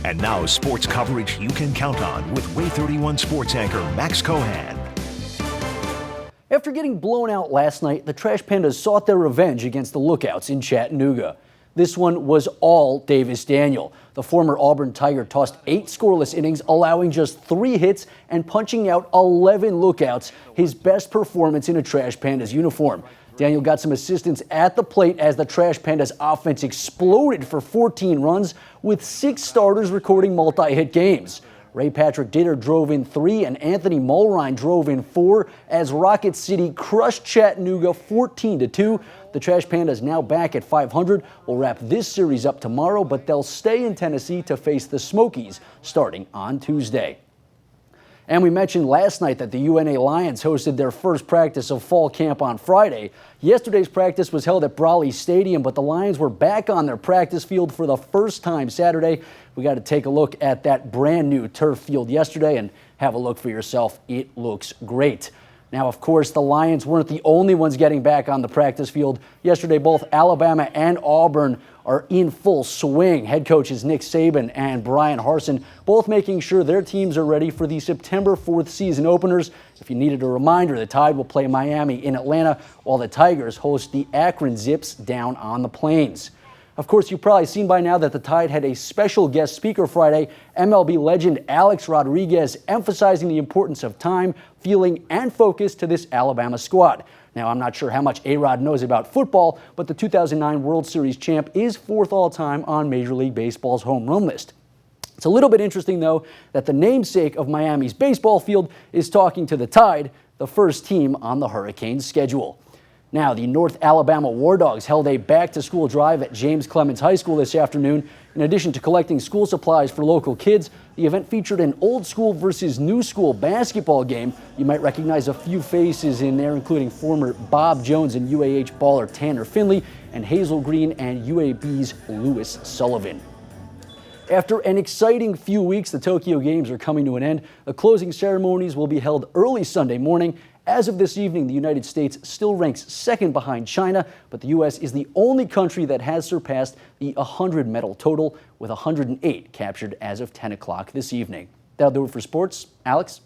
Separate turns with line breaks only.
And now sports coverage you can count on with Way 31 sports anchor Max Cohan.
After getting blown out last night, the Trash Pandas sought their revenge against the Lookouts in Chattanooga. This one was all Davis Daniel. The former Auburn Tiger tossed 8 scoreless innings, allowing just 3 hits and punching out 11 Lookouts, his best performance in a Trash Pandas uniform. Daniel got some assistance at the plate as the Trash Pandas offense exploded for 14 runs, with 6 starters recording multi-hit games. Ray Patrick Ditter drove in 3 and Anthony Mulrine drove in 4 as Rocket City crushed Chattanooga 14-2. The Trash Pandas, now back at 500, will wrap this series up tomorrow, but they'll stay in Tennessee to face the Smokies starting on Tuesday. And we mentioned last night that the UNA Lions hosted their first practice of fall camp on Friday. Yesterday's practice was held at Brawley Stadium, but the Lions were back on their practice field for the first time Saturday. We got to take a look at that brand new turf field yesterday and have a look for yourself. It looks great. Now, of course, the Lions weren't the only ones getting back on the practice field. Yesterday, both Alabama and Auburn are in full swing. Head coaches Nick Saban and Brian Harsin both making sure their teams are ready for the September 4th season openers. If you needed a reminder, the Tide will play Miami in Atlanta, while the Tigers host the Akron Zips down on the Plains. Of course, you've probably seen by now that the Tide had a special guest speaker Friday, MLB legend Alex Rodriguez, emphasizing the importance of time, feeling, and focus to this Alabama squad. Now, I'm not sure how much A-Rod knows about football, but the 2009 World Series champ is 4th all-time on Major League Baseball's home run list. It's a little bit interesting, though, that the namesake of Miami's baseball field is talking to the Tide, the first team on the Hurricanes' schedule. Now, the North Alabama War Dogs held a back-to-school drive at James Clemens High School this afternoon. In addition to collecting school supplies for local kids, the event featured an old school versus new school basketball game. You might recognize a few faces in there, including former Bob Jones and UAH baller Tanner Finley, and Hazel Green and UAB's Lewis Sullivan. After an exciting few weeks, the Tokyo Games are coming to an end. The closing ceremonies will be held early Sunday morning. As of this evening, the United States still ranks second behind China, but the U.S. is the only country that has surpassed the 100 medal total, with 108 captured as of 10 o'clock this evening. That'll do it for sports. Alex?